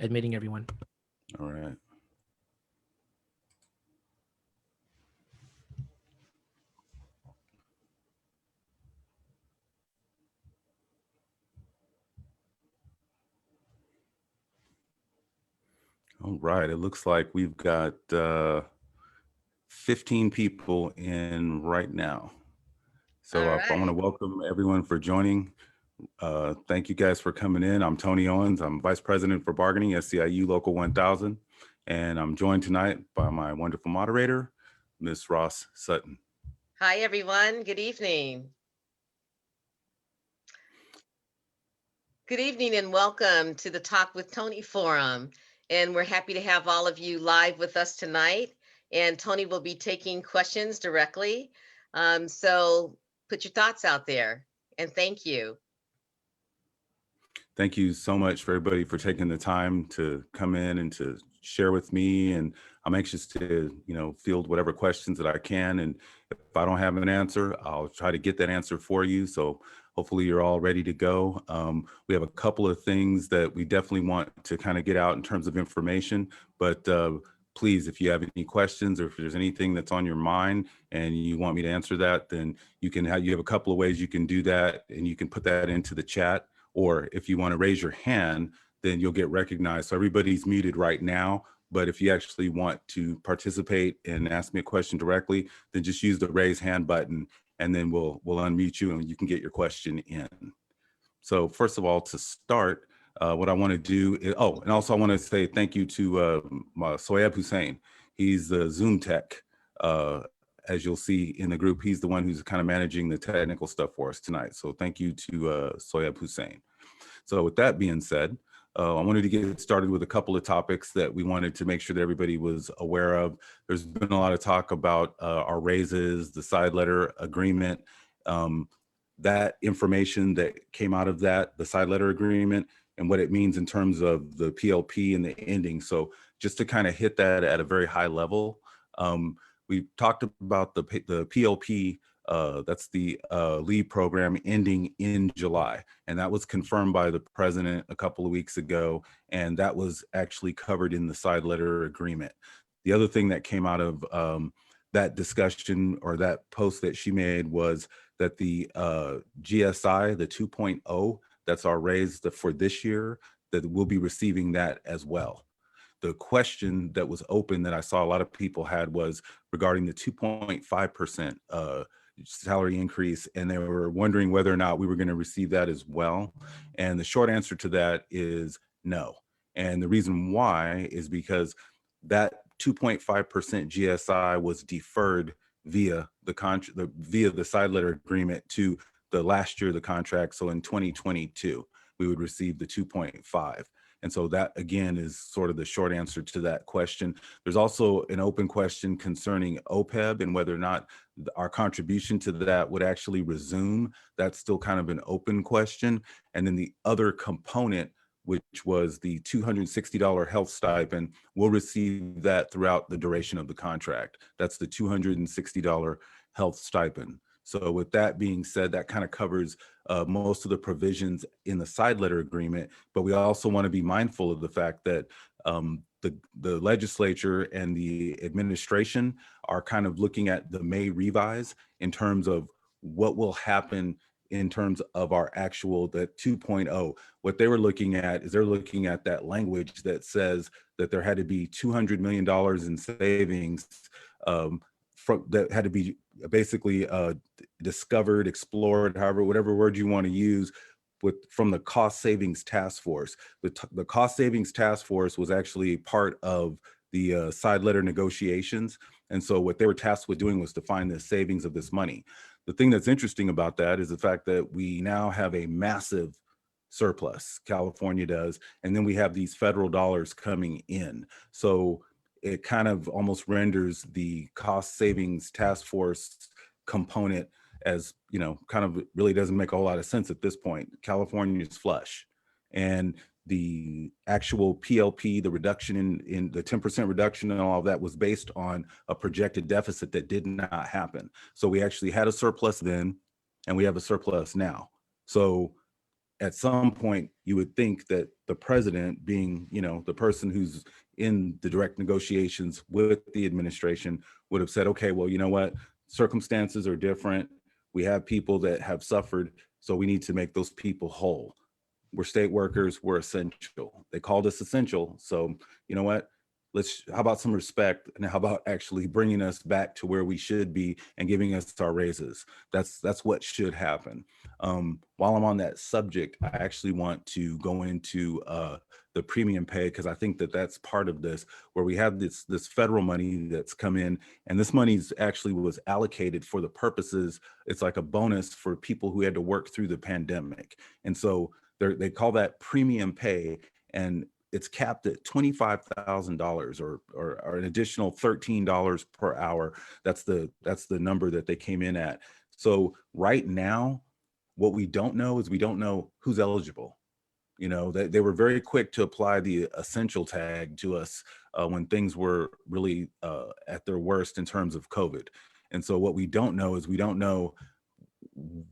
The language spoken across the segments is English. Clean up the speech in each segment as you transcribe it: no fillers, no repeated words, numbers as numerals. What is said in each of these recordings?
admitting everyone. All right. All right. It looks like we've got 15 people in right now. So All I want to right. welcome everyone for joining. Thank you guys for coming in. I'm Tony Owens. I'm Vice President for Bargaining at Seiu Local 1000. And I'm joined tonight by my wonderful moderator, Ms. Ross Sutton. Hi, everyone. Good evening. Good evening and welcome to the Talk with Tony Forum. And we're happy to have all of you live with us tonight. And Tony will be taking questions directly. So put your thoughts out there. And thank you. Thank you so much for everybody for taking the time to come in and to share with me. And I'm anxious to, field whatever questions that I can. And if I don't have an answer, I'll try to get that answer for you. So hopefully you're all ready to go. We have a couple of things that we definitely want to kind of get out in terms of information, but please, if you have any questions or if there's anything that's on your mind and you want me to answer that, then you have a couple of ways you can do that, and you can put that into the chat. Or if you want to raise your hand, then you'll get recognized. So everybody's muted right now, but if you actually want to participate and ask me a question directly, then just use the raise hand button, and then we'll unmute you and you can get your question in. So first of all, to start, what I want to do is, and also I want to say thank you to Soeb Hussein. He's the Zoom tech. As you'll see in the group, he's the one who's kind of managing the technical stuff for us tonight. So thank you to Soeb Hussein. So with that being said, I wanted to get started with a couple of topics that we wanted to make sure that everybody was aware of. There's been a lot of talk about our raises, the side letter agreement, that information that came out of that, the side letter agreement, and what it means in terms of the PLP and the ending. So just to kind of hit that at a very high level, we talked about the PLP, that's the leave program ending in July. And that was confirmed by the president a couple of weeks ago. And that was actually covered in the side letter agreement. The other thing that came out of that discussion or that post that she made was that the GSI, the 2.0, that's our raise for this year, that we'll be receiving that as well. The question that was open that I saw a lot of people had was regarding the 2.5% salary increase, and they were wondering whether or not we were going to receive that as well. And the short answer to that is no. And the reason why is because that 2.5% GSI was deferred via the side letter agreement to the last year of the contract. So in 2022, we would receive the 2.5. And so that, again, is sort of the short answer to that question. There's also an open question concerning OPEB and whether or not our contribution to that would actually resume. That's still kind of an open question. And then the other component, which was the $260 health stipend, we'll receive that throughout the duration of the contract. That's the $260 health stipend. So with that being said, that kind of covers most of the provisions in the side letter agreement, but we also want to be mindful of the fact that the legislature and the administration are kind of looking at the May revise in terms of what will happen in terms of our actual, the 2.0. What they were looking at is they're looking at that language that says that there had to be $200 million in savings that had to be basically discovered, explored, whatever word you want to use, from the cost savings task force. The cost savings task force was actually part of the side letter negotiations. And so what they were tasked with doing was to find the savings of this money. The thing that's interesting about that is the fact that we now have a massive surplus, California does, and then we have these federal dollars coming in. So it kind of almost renders the cost savings task force component as, kind of really doesn't make a whole lot of sense at this point. California is flush. And the actual PLP, the reduction in the 10% reduction and all of that was based on a projected deficit that did not happen. So we actually had a surplus then, and we have a surplus now. So at some point you would think that the president, being, the person who's in the direct negotiations with the administration, would have said, okay, well, you know what, circumstances are different. We have people that have suffered, so we need to make those people whole. We're state workers, we're essential. They called us essential, so you know what, how about some respect, and how about actually bringing us back to where we should be and giving us our raises. That's what should happen. While I'm on that subject, I actually want to go into the premium pay, because I think that that's part of this, where we have this federal money that's come in, and this money's actually was allocated for the purposes. It's like a bonus for people who had to work through the pandemic, and so they call that premium pay, and it's capped at $25,000 or an additional $13 per hour. That's the number that they came in at. So right now, what we don't know is we don't know who's eligible. They were very quick to apply the essential tag to us when things were really at their worst in terms of COVID. And so what we don't know is we don't know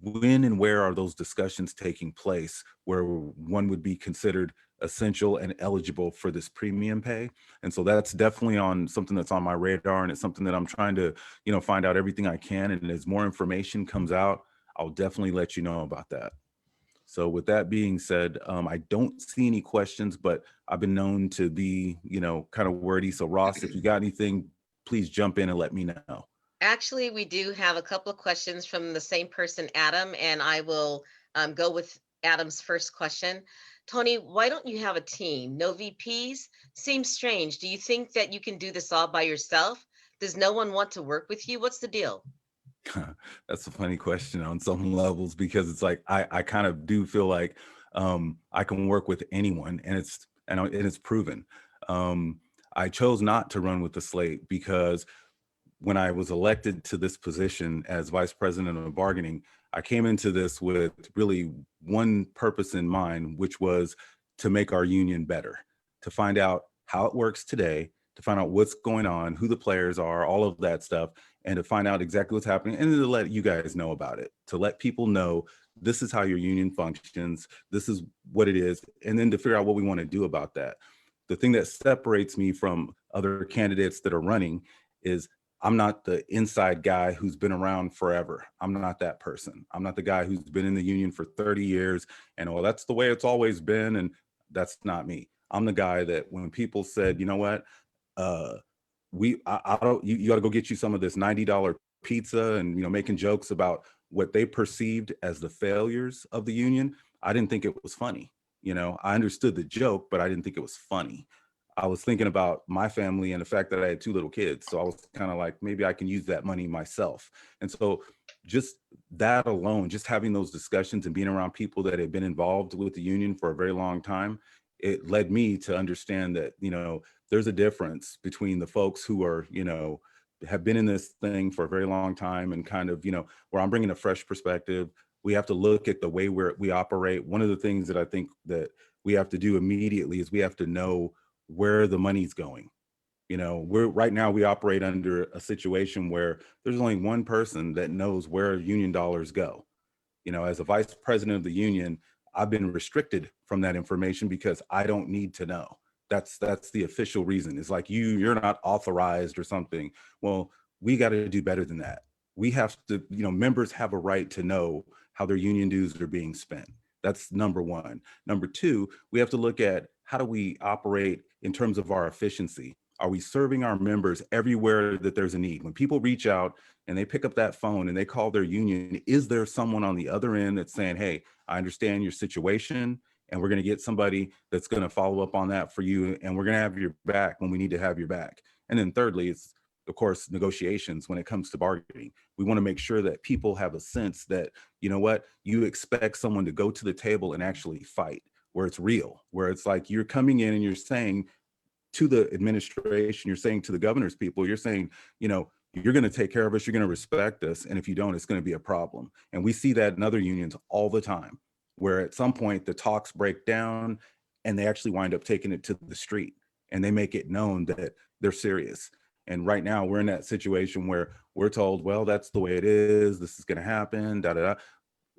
when and where are those discussions taking place where one would be considered essential and eligible for this premium pay. And so that's definitely on something that's on my radar, and it's something that I'm trying to find out everything I can, and as more information comes out, I'll definitely let you know about that. So with that being said, I don't see any questions, but I've been known to be kind of wordy. So Ross, if you got anything, please jump in and let me know. Actually, we do have a couple of questions from the same person, Adam, and I will go with Adam's first question. Tony, why don't you have a team? No VPs? Seems strange. Do you think that you can do this all by yourself? Does no one want to work with you? What's the deal? That's a funny question on some levels, because it's like I kind of do feel like I can work with anyone, and it's proven. I chose not to run with the slate because when I was elected to this position as vice president of bargaining, I came into this with really one purpose in mind, which was to make our union better, to find out how it works today, to find out what's going on, who the players are, all of that stuff, and to find out exactly what's happening, and to let you guys know about it, to let people know this is how your union functions, this is what it is, and then to figure out what we want to do about that. The thing that separates me from other candidates that are running is I'm not the inside guy who's been around forever. I'm not that person. I'm not the guy who's been in the union for 30 years and, well, that's the way it's always been. And that's not me. I'm the guy that when people said, you know what, I don't, you got to go get you some of this $90 pizza, and, making jokes about what they perceived as the failures of the union. I didn't think it was funny. I understood the joke, but I didn't think it was funny. I was thinking about my family and the fact that I had 2 little kids. So I was kind of like, maybe I can use that money myself. And so just that alone, just having those discussions and being around people that had been involved with the union for a very long time, it led me to understand that, there's a difference between the folks who are, have been in this thing for a very long time and kind of, where I'm bringing a fresh perspective. We have to look at the way we operate. One of the things that I think that we have to do immediately is we have to know where the money's going. We're right now, we operate under a situation where there's only one person that knows where union dollars go. As a vice president of the union, I've been restricted from that information because I don't need to know. That's the official reason. It's like you're not authorized or something. Well, we got to do better than that. We have to, members have a right to know how their union dues are being spent. That's number one. Number two, we have to look at how do we operate in terms of our efficiency. Are we serving our members everywhere that there's a need? When people reach out and they pick up that phone and they call their union, is there someone on the other end that's saying, hey, I understand your situation, and we're going to get somebody that's going to follow up on that for you, and we're going to have your back when we need to have your back. And then thirdly, it's, of course, negotiations when it comes to bargaining. We want to make sure that people have a sense that, you know what, you expect someone to go to the table and actually fight, where it's real, where it's like you're coming in and you're saying to the administration, you're saying to the governor's people, you're saying, you're going to take care of us, you're going to respect us, and if you don't, it's going to be a problem. And we see that in other unions all the time, where at some point the talks break down and they actually wind up taking it to the street and they make it known that they're serious. And right now we're in that situation where we're told, well, that's the way it is, this is going to happen, da da da,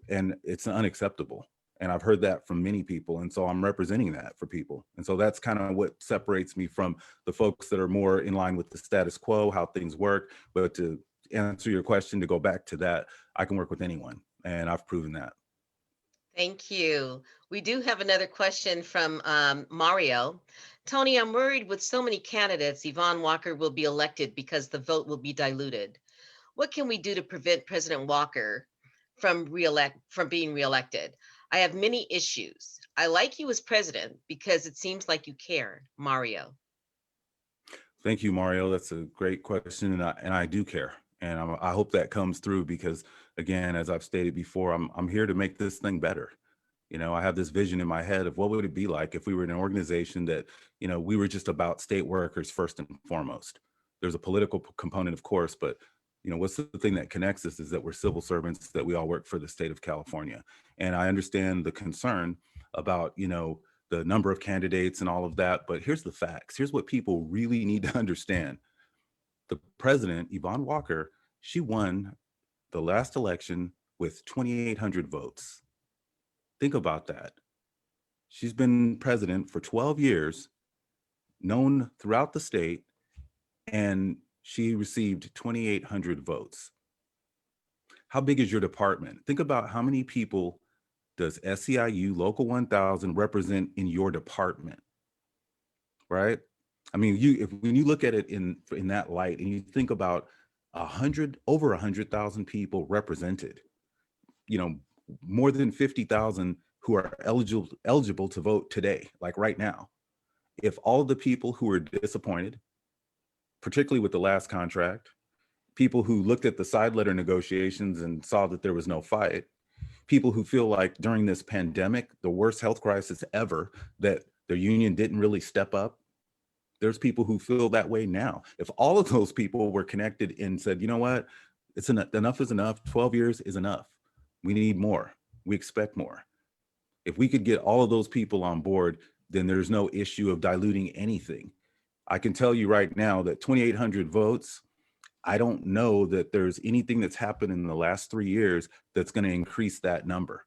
and it's unacceptable. And I've heard that from many people. And so I'm representing that for people. And so that's kind of what separates me from the folks that are more in line with the status quo, how things work. But to answer your question, to go back to that, I can work with anyone. And I've proven that. Thank you. We do have another question from Mario. Tony, I'm worried with so many candidates, Yvonne Walker will be elected because the vote will be diluted. What can we do to prevent President Walker from being reelected? I have many issues. I like you as president because it seems like you care, Mario. Thank you, Mario. That's a great question, and I do care, and I hope that comes through because, again, as I've stated before, I'm here to make this thing better. You know, I have this vision in my head of what would it be like if we were in an organization that, you know, we were just about state workers first and foremost. There's a political component, of course, but you know, what's the thing that connects us is that we're civil servants, that we all work for the state of California. And I understand the concern about, you know, the number of candidates and all of that. But here's the facts. Here's what people really need to understand. The president, Yvonne Walker, she won the last election with 2,800 votes. Think about that. She's been president for 12 years, known throughout the state, and she received 2,800 votes. How big is your department? Think about how many people does SEIU Local 1000 represent in your department, right? I mean, when you look at it in that light, and you think about over 100,000 people represented, you know, more than 50,000 who are eligible to vote today, like right now. If all the people who are disappointed, particularly with the last contract, people who looked at the side letter negotiations and saw that there was no fight, people who feel like during this pandemic, the worst health crisis ever, that their union didn't really step up. There's people who feel that way now. If all of those people were connected and said, you know what, it's enough is enough, 12 years is enough. We need more. We expect more. If we could get all of those people on board, then there's no issue of diluting anything. I can tell you right now that 2,800 votes, I don't know that there's anything that's happened in the last 3 years that's going to increase that number.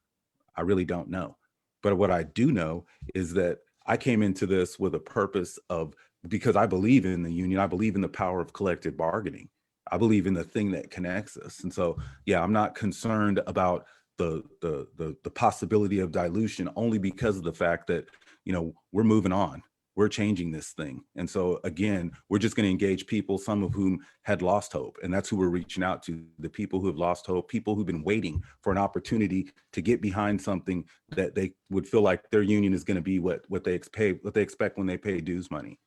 I really don't know. But what I do know is that I came into this with a purpose of, because I believe in the union, I believe in the power of collective bargaining. I believe in the thing that connects us. And so, yeah, I'm not concerned about the possibility of dilution, only because of the fact that, you know, we're moving on. We're changing this thing. And so again, we're just going to engage people, some of whom had lost hope. And that's who we're reaching out to, the people who have lost hope, people who've been waiting for an opportunity to get behind something that they would feel like their union is going to be what they expect when they pay dues money.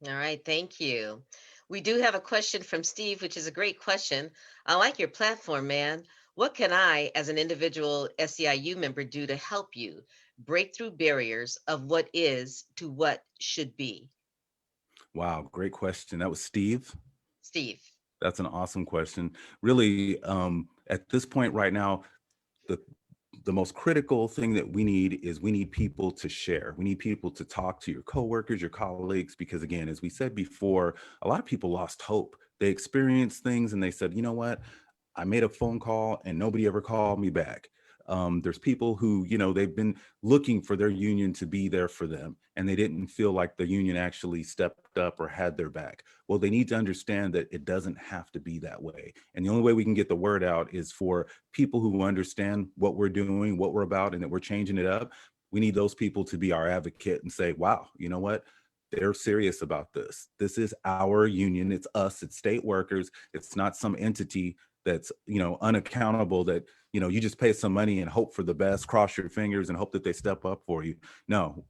All right, thank you. We do have a question from Steve, which is a great question. I like your platform, man. What can I, as an individual SEIU member, do to help you break through barriers of what is to what should be? Wow, great question. That was Steve. Steve. That's an awesome question. Really, at this point right now, the the most critical thing that we need people to share. We need people to talk to your coworkers, your colleagues, because again, as we said before, a lot of people lost hope. They experienced things and they said, you know what? I made a phone call and nobody ever called me back. There's people who, you know, they've been looking for their union to be there for them, and they didn't feel like the union actually stepped up or had their back. Well, they need to understand that it doesn't have to be that way. And the only way we can get the word out is for people who understand what we're doing, what we're about, and that we're changing it up. We need those people to be our advocate and say, wow, you know what? They're serious about this. This is our union. It's us. It's state workers. It's not some entity that's, you know, unaccountable, that, you know, you just pay some money and hope for the best, cross your fingers and hope that they step up for you. No,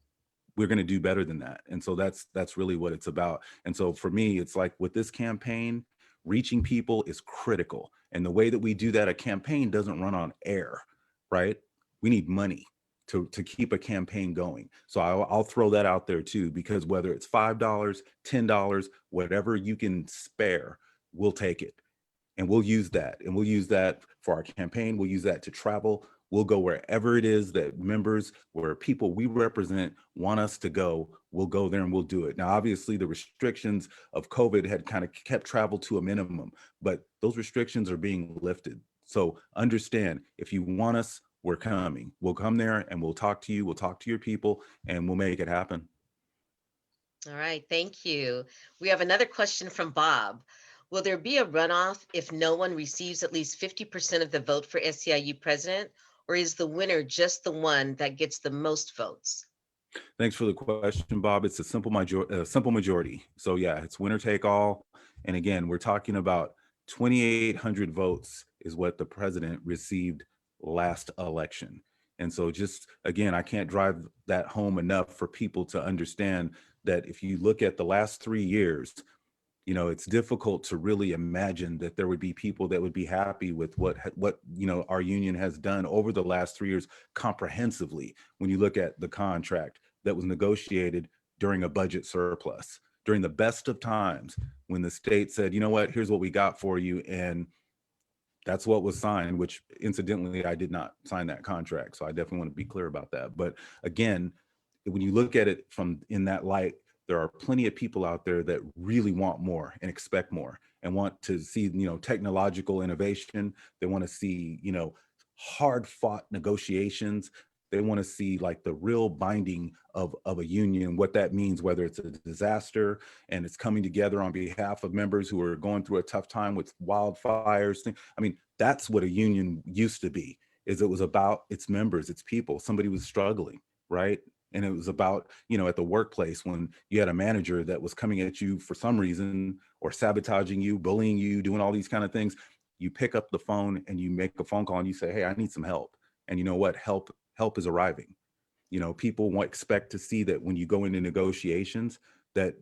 we're going to do better than that. And so that's really what it's about. And so for me, it's like with this campaign, reaching people is critical. And the way that we do that, a campaign doesn't run on air, right? We need money to keep a campaign going. So I'll throw that out there too, because whether it's $5, $10, whatever you can spare, we'll take it. And we'll use that. And we'll use that for our campaign. We'll use that to travel. We'll go wherever it is that members, where people we represent want us to go. We'll go there and we'll do it. Now, obviously, the restrictions of COVID had kind of kept travel to a minimum, but those restrictions are being lifted. So understand, if you want us, we're coming. We'll come there and we'll talk to you. We'll talk to your people and we'll make it happen. All right, thank you. We have another question from Bob. Will there be a runoff if no one receives at least 50% of the vote for SEIU president, or is the winner just the one that gets the most votes? Thanks for the question, Bob. It's a simple majority. So yeah, it's winner take all. And again, we're talking about 2,800 votes is what the president received last election. And so just again, I can't drive that home enough for people to understand that if you look at the last 3 years, it's difficult to really imagine that there would be people that would be happy with what our union has done over the last 3 years comprehensively. When you look at the contract that was negotiated during a budget surplus, during the best of times, when the state said, you know what, here's what we got for you, and that's what was signed, which incidentally, I did not sign that contract. So I definitely want to be clear about that. But again, when you look at it from in that light, there are plenty of people out there that really want more and expect more and want to see, technological innovation. They want to see, hard fought negotiations. They want to see like the real binding of a union, what that means, whether it's a disaster and it's coming together on behalf of members who are going through a tough time with wildfires. I mean, that's what a union used to be, is it was about its members, its people. Somebody was struggling, right? And it was about, at the workplace when you had a manager that was coming at you for some reason or sabotaging you, bullying you, doing all these kind of things. You pick up the phone and you make a phone call and you say, hey, I need some help. And you know what? Help is arriving. People expect to see that when you go into negotiations, that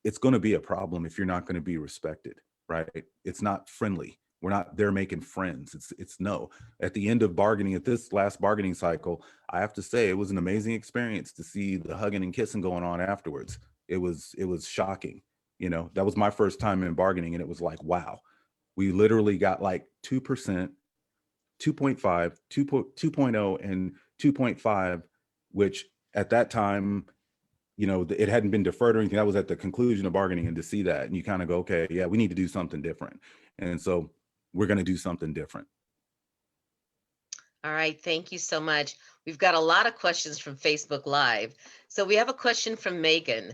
it's going to be a problem if you're not going to be respected, right? It's not friendly. We're not there making friends. It's no. At the end of bargaining, at this last bargaining cycle, I have to say it was an amazing experience to see the hugging and kissing going on afterwards. It was shocking. That was my first time in bargaining, and it was like, wow, we literally got like 2%, 2.5, 2.0, and 2.5, which at that time, it hadn't been deferred or anything. That was at the conclusion of bargaining, and to see that, and you kind of go, okay, yeah, we need to do something different. And so we're going to do something different. All right, thank you so much. We've got a lot of questions from Facebook Live. So we have a question from Megan.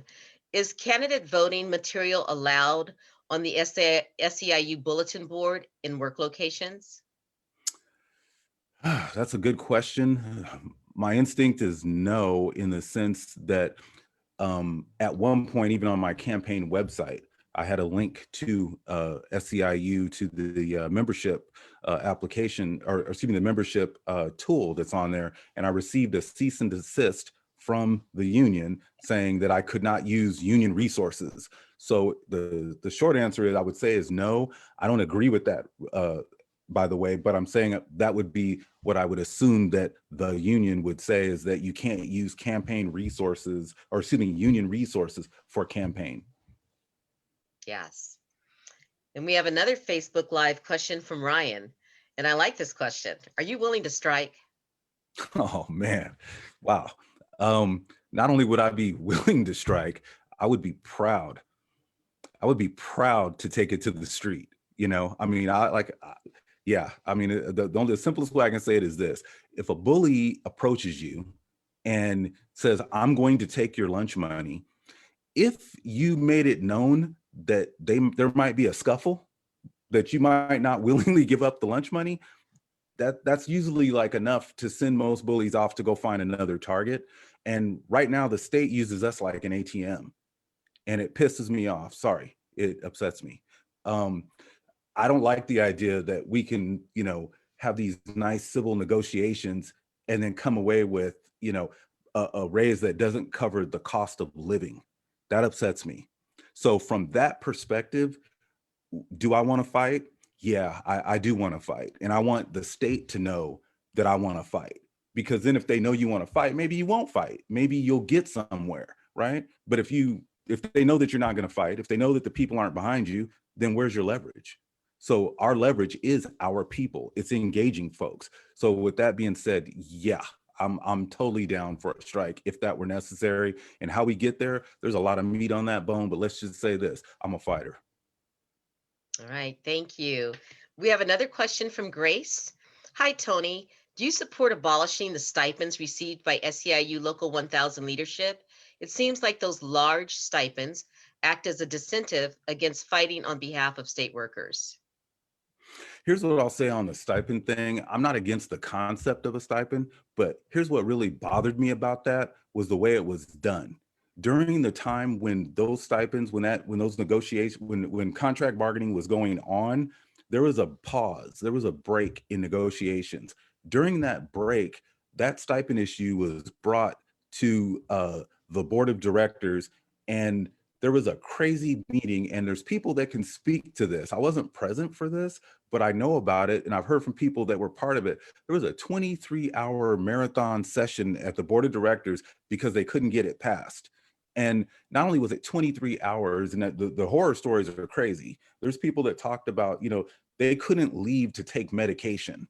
Is candidate voting material allowed on the SEIU bulletin board in work locations? That's a good question. My instinct is no, in the sense that at one point, even on my campaign website, I had a link to SEIU, to the membership application, or excuse me, the membership tool that's on there. And I received a cease and desist from the union saying that I could not use union resources. So the short answer is, I would say, is no. I don't agree with that, by the way, but I'm saying that would be what I would assume that the union would say, is that you can't use campaign resources, or excuse me, union resources for campaign. Yes. And we have another Facebook Live question from Ryan. And I like this question. Are you willing to strike? Oh man, wow. Not only would I be willing to strike, I would be proud. I would be proud to take it to the street. I mean, yeah. I mean, the simplest way I can say it is this: if a bully approaches you and says, "I'm going to take your lunch money," if you made it known that there might be a scuffle, that you might not willingly give up the lunch money, that's usually like enough to send most bullies off to go find another target. And right now the state uses us like an ATM, and it pisses me off. Sorry, it upsets me. I don't like the idea that we can, have these nice civil negotiations and then come away with, a raise that doesn't cover the cost of living. That upsets me. So from that perspective, do I want to fight? Yeah, I do want to fight. And I want the state to know that I want to fight. Because then if they know you want to fight, maybe you won't fight. Maybe you'll get somewhere, right? But if they know that you're not going to fight, if they know that the people aren't behind you, then where's your leverage? So our leverage is our people. It's engaging folks. So with that being said, yeah, I'm totally down for a strike if that were necessary. And how we get there, there's a lot of meat on that bone, but let's just say this: I'm a fighter. All right, thank you. We have another question from Grace. Hi, Tony. Do you support abolishing the stipends received by SEIU Local 1000 leadership? It seems like those large stipends act as a disincentive against fighting on behalf of state workers. Here's what I'll say on the stipend thing. I'm not against the concept of a stipend, but here's what really bothered me about that was the way it was done. During the time when those stipends, when those negotiations, when contract bargaining was going on, there was a pause, there was a break in negotiations. During that break, that stipend issue was brought to the board of directors, and there was a crazy meeting. And there's people that can speak to this. I wasn't present for this, but I know about it, and I've heard from people that were part of it. There was a 23-hour marathon session at the board of directors because they couldn't get it passed. And not only was it 23 hours, and the horror stories are crazy. There's people that talked about, they couldn't leave to take medication.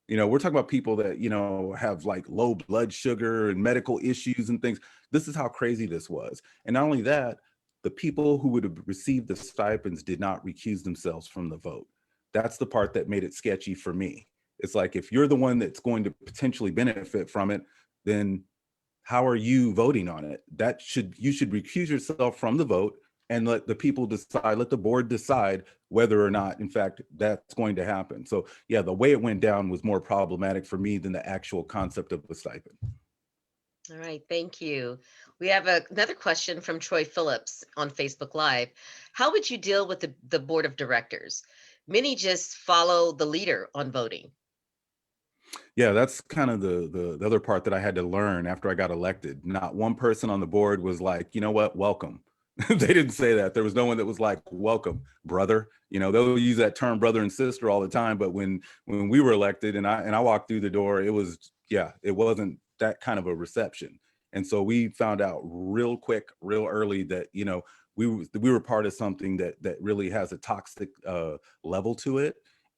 We're talking about people that, have like low blood sugar and medical issues and things. This is how crazy this was. And not only that, the people who would have received the stipends did not recuse themselves from the vote. That's the part that made it sketchy for me. It's like, if you're the one that's going to potentially benefit from it, then how are you voting on it? You should recuse yourself from the vote and let the people decide, let the board decide whether or not, in fact, that's going to happen. So yeah, the way it went down was more problematic for me than the actual concept of a stipend. All right, thank you. We have another question from Troy Phillips on Facebook Live. How would you deal with the board of directors? Many just follow the leader on voting. Yeah, that's kind of the other part that I had to learn after I got elected. Not one person on the board was like, you know what, welcome. They didn't say that. There was no one that was like, welcome, brother. They'll use that term brother and sister all the time. But when we were elected and I walked through the door, it wasn't that kind of a reception. And so we found out real quick, real early that, we were part of something that really has a toxic level to it.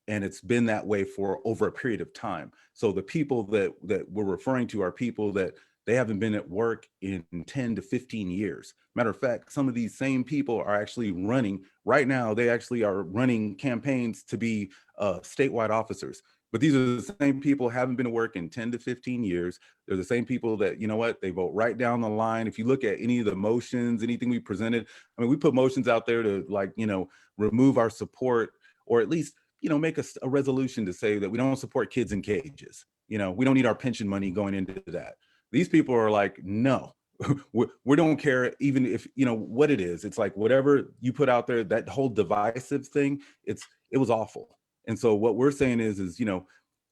And it's been that way for over a period of time. So the people that we're referring to are people that they haven't been at work in 10 to 15 years. Matter of fact, some of these same people are actually running right now. They actually are running campaigns to be statewide officers. But these are the same people who haven't been to work in 10 to 15 years. They're the same people that, they vote right down the line. If you look at any of the motions, anything we presented, I mean, we put motions out there to remove our support, or at least make a resolution to say that we don't support kids in cages. We don't need our pension money going into that. These people are like, no, we don't care, even if, what it is. It's like, whatever you put out there, that whole divisive thing, it was awful. And so what we're saying is,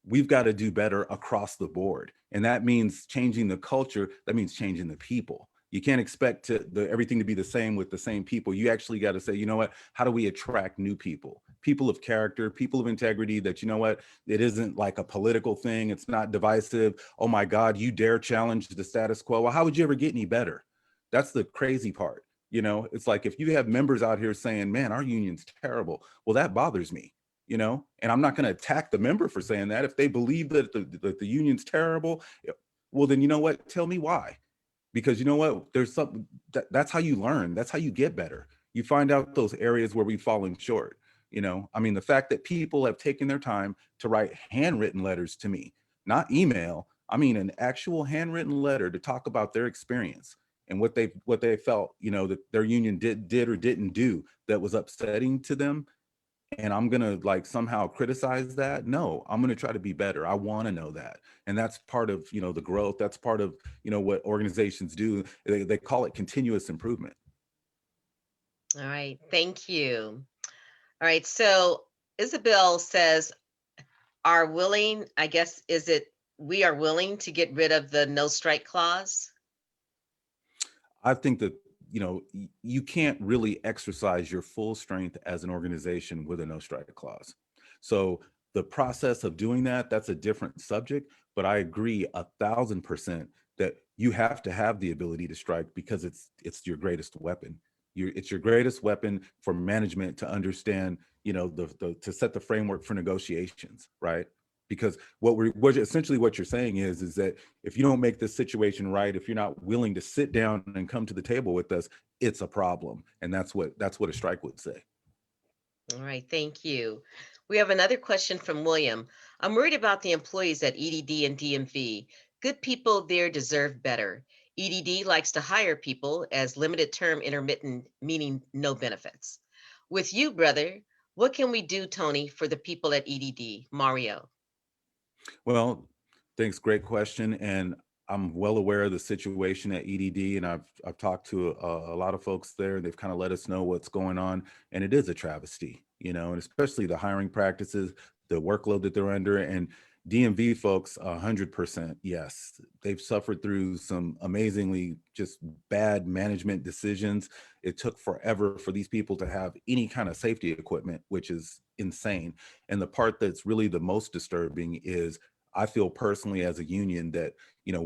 we've got to do better across the board. And that means changing the culture. That means changing the people. You can't expect everything to be the same with the same people. You actually got to say, how do we attract new people of character, people of integrity, that, it isn't like a political thing. It's not divisive. Oh my God, you dare challenge the status quo. Well, how would you ever get any better? That's the crazy part. It's like, if you have members out here saying, man, our union's terrible. Well, that bothers me. And I'm not going to attack the member for saying that. If they believe that the union's terrible, well, then, what? Tell me why. Because there's something that's how you learn. That's how you get better. You find out those areas where we've fallen short. I mean, the fact that people have taken their time to write handwritten letters to me, not email. I mean, an actual handwritten letter to talk about their experience and what they felt, that their union did or didn't do that was upsetting to them. And I'm going to somehow criticize that. No, I'm going to try to be better. I want to know that. And that's part of, the growth. That's part of, what organizations do. They call it continuous improvement. All right, thank you. All right, so Isabel says, we are willing to get rid of the no strike clause? I think that, you can't really exercise your full strength as an organization with a no strike clause. So the process of doing that's a different subject, but I agree 1,000% that you have to have the ability to strike, because it's your greatest weapon. It's your greatest weapon for management to understand, to set the framework for negotiations, right? Because essentially what you're saying is that if you don't make this situation right, if you're not willing to sit down and come to the table with us, it's a problem. And that's what a strike would say. All right, thank you. We have another question from William. I'm worried about the employees at EDD and DMV. Good people there deserve better. EDD likes to hire people as limited term intermittent, meaning no benefits. With you, brother, what can we do, Tony, for the people at EDD? Mario. Well, thanks. Great question. And I'm well aware of the situation at EDD, and I've talked to a lot of folks there. They've kind of let us know what's going on, and it is a travesty, and especially the hiring practices, the workload that they're under, and DMV folks, 100%, yes, they've suffered through some amazingly just bad management decisions. It took forever for these people to have any kind of safety equipment, which is insane. And the part that's really the most disturbing is I feel personally as a union that,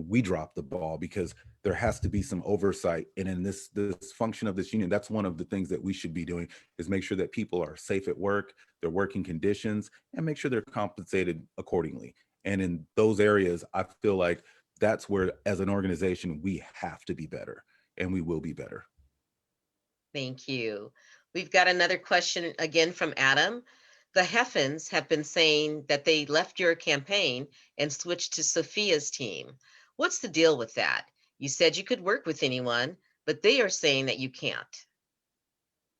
we dropped the ball because there has to be some oversight. And in this function of this union, that's one of the things that we should be doing is make sure that people are safe at work, their working conditions, and make sure they're compensated accordingly. And in those areas, I feel like that's where, as an organization, we have to be better, and we will be better. Thank you. We've got another question again from Adam. The Heffens have been saying that they left your campaign and switched to Sophia's team. What's the deal with that? You said you could work with anyone, but they are saying that you can't.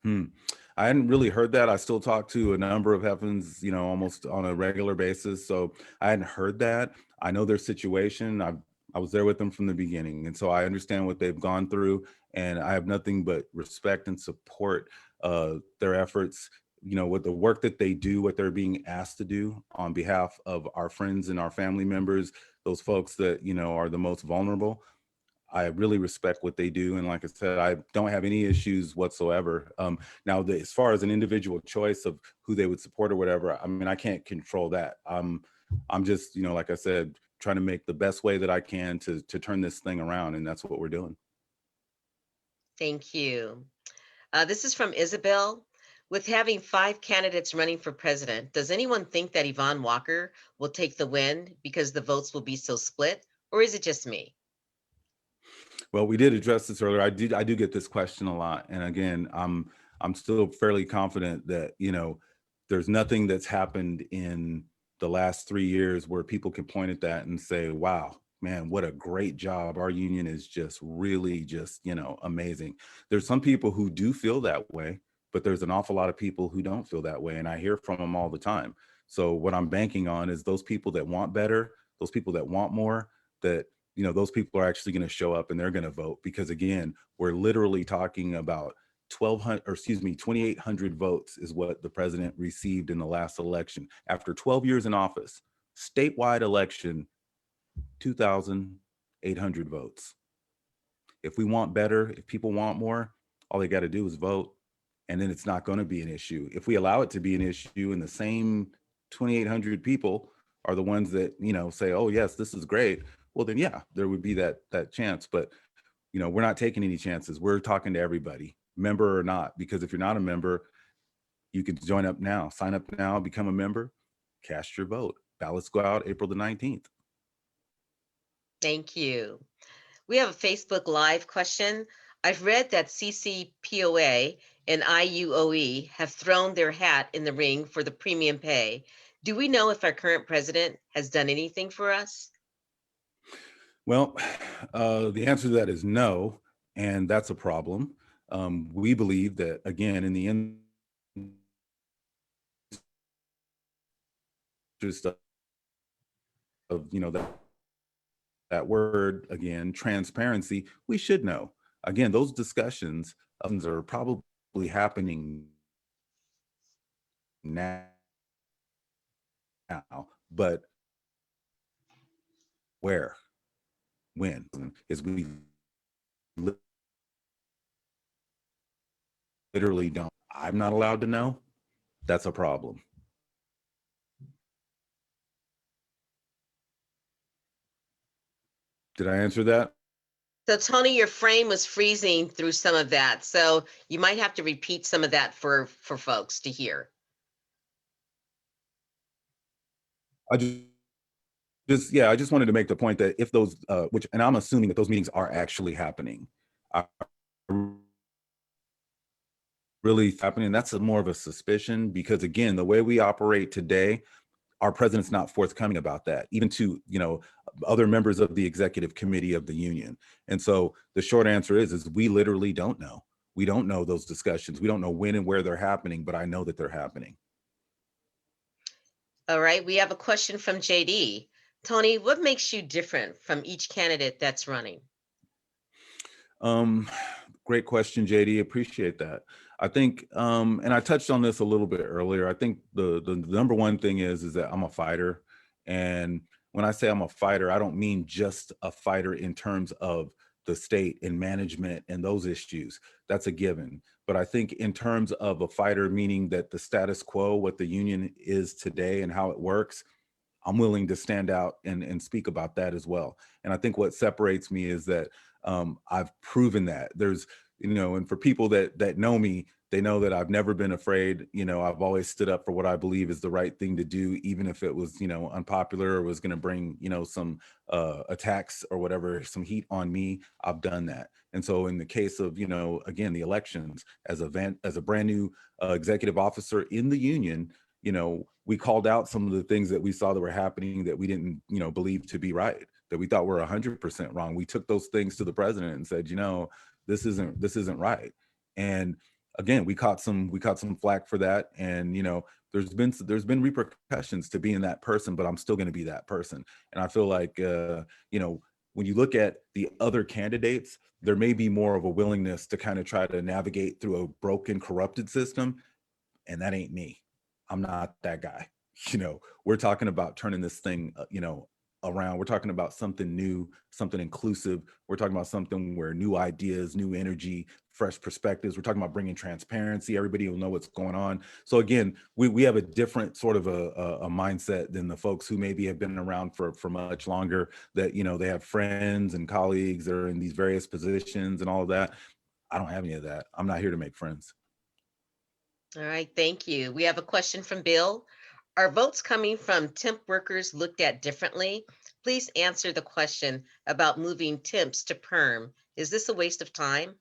Hmm. I hadn't really heard that. I still talk to a number of Heavens, almost on a regular basis. So I hadn't heard that. I know their situation. I was there with them from the beginning. And so I understand what they've gone through. And I have nothing but respect and support their efforts, with the work that they do, what they're being asked to do on behalf of our friends and our family members, those folks that, are the most vulnerable. I really respect what they do. And like I said, I don't have any issues whatsoever. Now, as far as an individual choice of who they would support or whatever, I mean, I can't control that. I'm just, like I said, trying to make the best way that I can to turn this thing around. And that's what we're doing. Thank you. This is from Isabel. With having 5 candidates running for president, does anyone think that Yvonne Walker will take the win because the votes will be so split? Or is it just me? Well, we did address this earlier. I do get this question a lot. And again, I'm still fairly confident that, there's nothing that's happened in the last 3 years where people can point at that and say, wow, man, what a great job. Our union is just really just, amazing. There's some people who do feel that way, but there's an awful lot of people who don't feel that way. And I hear from them all the time. So what I'm banking on is those people that want better, those people that want more, that those people are actually going to show up and they're going to vote, because again, we're literally talking about 2,800 votes is what the president received in the last election. After 12 years in office, statewide election, 2,800 votes. If we want better, if people want more, all they got to do is vote. And then it's not going to be an issue. If we allow it to be an issue and the same 2,800 people are the ones that, say, oh, yes, this is great. Well, then, yeah, there would be that chance. But, we're not taking any chances. We're talking to everybody, member or not, because if you're not a member, you can join up now, sign up now, become a member, cast your vote. Ballots go out April the 19th. Thank you. We have a Facebook Live question. I've read that CCPOA and IUOE have thrown their hat in the ring for the premium pay. Do we know if our current president has done anything for us? Well, the answer to that is no, and that's a problem. We believe that, again, in the interest of that word again, transparency, we should know. Again, those discussions are probably happening now, but where, when, is we literally don't. I'm not allowed to know. That's a problem. Did I answer that? So Tony, your frame was freezing through some of that. So you might have to repeat some of that for folks to hear. I I just wanted to make the point that if those, and I'm assuming that those meetings are actually happening, are really happening. That's more of a suspicion, because again, the way we operate today, our president's not forthcoming about that, even to, other members of the executive committee of the union. And so the short answer is we literally don't know. We don't know those discussions. We don't know when and where they're happening, but I know that they're happening. All right, we have a question from JD. Tony, what makes you different from each candidate that's running? Great question, JD. Appreciate that. I think, and I touched on this a little bit earlier. I think the number one thing is that I'm a fighter, and when I say I'm a fighter, I don't mean just a fighter in terms of the state and management and those issues. That's a given. But I think in terms of a fighter, meaning that the status quo, what the union is today and how it works, I'm willing to stand out and speak about that as well. And I think what separates me is that I've proven that there's, and for people that know me, they know that I've never been afraid. I've always stood up for what I believe is the right thing to do, even if it was, unpopular or was going to bring, some attacks or whatever, some heat on me. I've done that. And so in the case of, again, the elections, as a brand new executive officer in the union, we called out some of the things that we saw that were happening that we didn't, believe to be right, that we thought were 100% wrong. We took those things to the president and said, this isn't right. And again, we caught some flack for that. And, there's been repercussions to being that person, but I'm still going to be that person. And I feel like, when you look at the other candidates, there may be more of a willingness to kind of try to navigate through a broken, corrupted system. And that ain't me. I'm not that guy. We're talking about turning this thing, around. We're talking about something new, something inclusive. We're talking about something where new ideas, new energy, fresh perspectives. We're talking about bringing transparency. Everybody will know what's going on. So again, we have a different sort of a mindset than the folks who maybe have been around for much longer, that, they have friends and colleagues that are in these various positions and all of that. I don't have any of that. I'm not here to make friends. All right, thank you. We have a question from Bill. Are votes coming from temp workers looked at differently? Please answer the question about moving temps to perm. Is this a waste of time?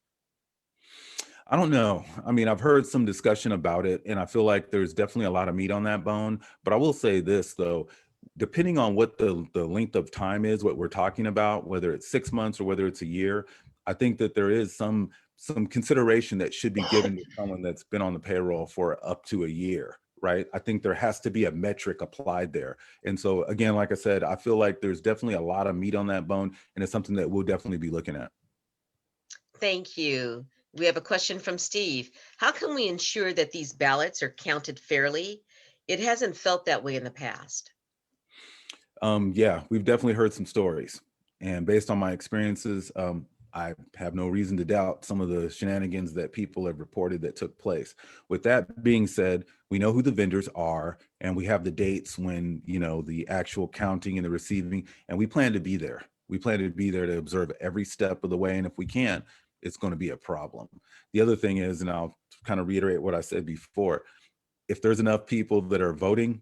I don't know. I mean, I've heard some discussion about it, and I feel like there's definitely a lot of meat on that bone. But I will say this, though, depending on what the length of time is, what we're talking about, whether it's 6 months or whether it's a year, I think that there is some consideration that should be given to someone that's been on the payroll for up to a year, right? I think there has to be a metric applied there. And so, again, like I said, I feel like there's definitely a lot of meat on that bone, and it's something that we'll definitely be looking at. Thank you. We have a question from Steve. How can we ensure that these ballots are counted fairly? It hasn't felt that way in the past. Yeah, we've definitely heard some stories, and based on my experiences, I have no reason to doubt some of the shenanigans that people have reported that took place. With that being said, we know who the vendors are, and we have the dates when, the actual counting and the receiving, and we plan to be there. We plan to be there to observe every step of the way, and if we can't, it's going to be a problem. The other thing is, and I'll kind of reiterate what I said before, if there's enough people that are voting,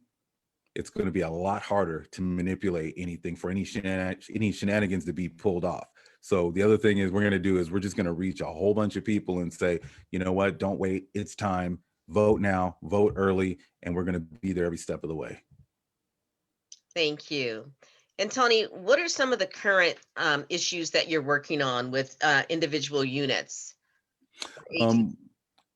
it's going to be a lot harder to manipulate anything for any shenanigans to be pulled off. So the other thing is we're going to do is we're just going to reach a whole bunch of people and say, you know what, don't wait. It's time. Vote now, vote early, and we're going to be there every step of the way. Thank you. And Tony, what are some of the current issues that you're working on with individual units?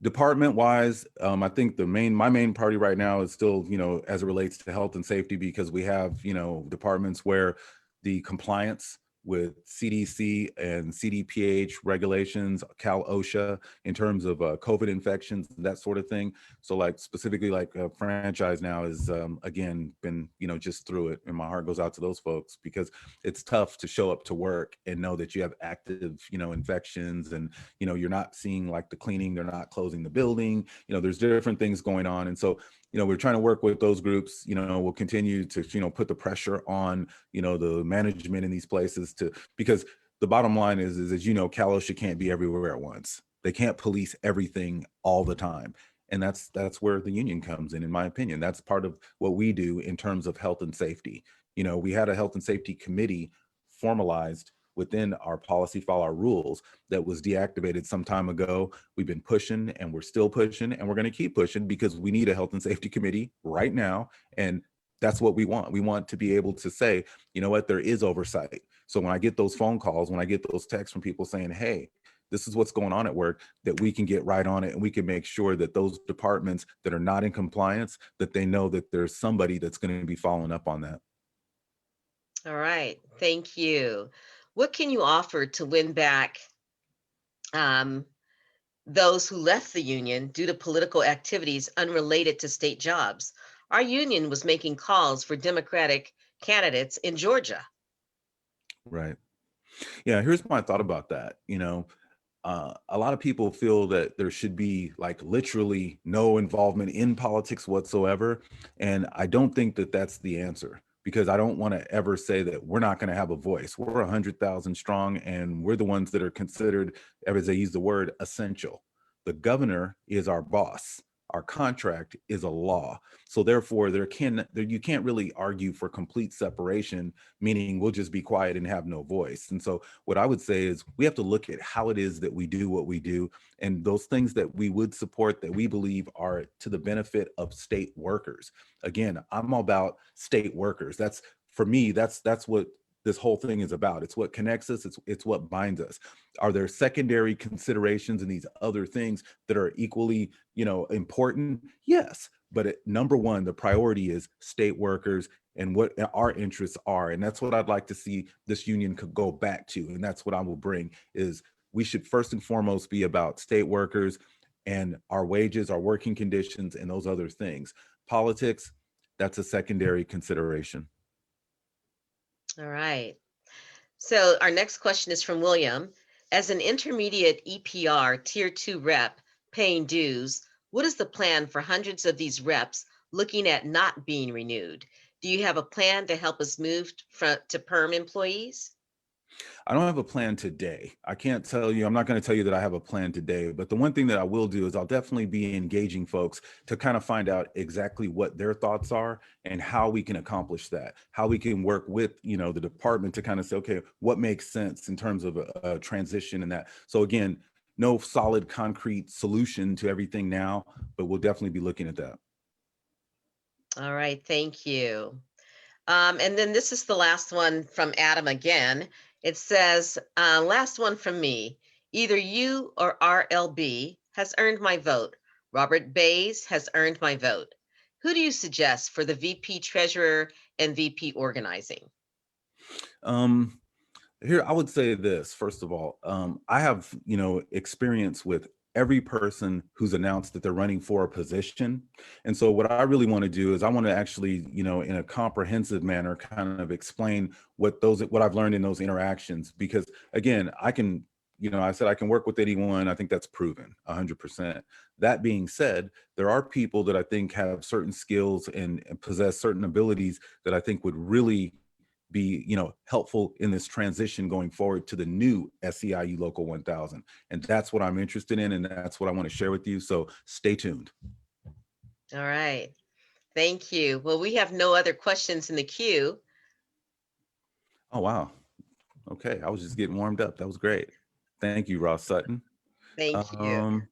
Department wise, I think my main priority right now is still, as it relates to health and safety, because we have, departments where the compliance with CDC and CDPH regulations, Cal OSHA, in terms of COVID infections, that sort of thing. So like specifically like a franchise now is, again, been, just through it. And my heart goes out to those folks, because it's tough to show up to work and know that you have active, infections, and, you're not seeing like the cleaning, they're not closing the building, there's different things going on. And so, we're trying to work with those groups. We'll continue to, put the pressure on, the management in these places because the bottom line is as Cal OSHA can't be everywhere at once. They can't police everything all the time. And that's where the union comes in my opinion. That's part of what we do in terms of health and safety. We had a health and safety committee formalized within our policy file, our rules, that was deactivated some time ago. We've been pushing and we're still pushing and we're going to keep pushing, because we need a health and safety committee right now. And that's what we want. We want to be able to say, you know what, there is oversight. So when I get those phone calls, when I get those texts from people saying, hey, this is what's going on at work, that we can get right on it and we can make sure that those departments that are not in compliance, that they know that there's somebody that's going to be following up on that. All right. Thank you. What can you offer to win back um, those who left the union due to political activities unrelated to state jobs? Our union was making calls for Democratic candidates in Georgia. Right. Yeah, here's my thought about that. A lot of people feel that there should be like literally no involvement in politics whatsoever. And I don't think that that's the answer, because I don't want to ever say that we're not going to have a voice. We're 100,000 strong, and we're the ones that are considered, as they use the word, essential. The governor is our boss. Our contract is a law. So therefore, you can't really argue for complete separation, meaning we'll just be quiet and have no voice. And so what I would say is we have to look at how it is that we do what we do, and those things that we would support that we believe are to the benefit of state workers. Again, I'm all about state workers. That's, for me, that's what this whole thing is about. It's what connects us. It's what binds us. Are there secondary considerations and these other things that are equally, important? Yes. But number one, the priority is state workers and what our interests are. And that's what I'd like to see this union could go back to. And that's what I will bring is we should first and foremost be about state workers and our wages, our working conditions, and those other things. Politics, that's a secondary consideration. All right. So our next question is from William. As an intermediate EPR Tier 2 rep paying dues, what is the plan for hundreds of these reps looking at not being renewed? Do you have a plan to help us move to perm employees? I don't have a plan today. I can't tell you, I'm not going to tell you that I have a plan today, but the one thing that I will do is I'll definitely be engaging folks to kind of find out exactly what their thoughts are and how we can accomplish that, how we can work with, the department to kind of say, okay, what makes sense in terms of a transition and that. So again, no solid concrete solution to everything now, but we'll definitely be looking at that. All right, thank you. And then this is the last one from Adam again. It says, last one from me. Either you or RLB has earned my vote. Robert Bays has earned my vote. Who do you suggest for the VP treasurer and VP organizing? Um, Here, I would say this, first of all, I have, experience with every person who's announced that they're running for a position. And so what I really want to do is I want to actually, in a comprehensive manner, kind of explain what I've learned in those interactions, because again, I said I can work with anyone. I think that's proven 100%. That being said, there are people that I think have certain skills and possess certain abilities that I think would really be helpful in this transition going forward to the new SEIU Local 1000. And that's what I'm interested in, and that's what I want to share with you. So stay tuned. All right. Thank you. Well, we have no other questions in the queue. Oh, wow. Okay. I was just getting warmed up. That was great. Thank you, Ross Sutton. Thank you. Um,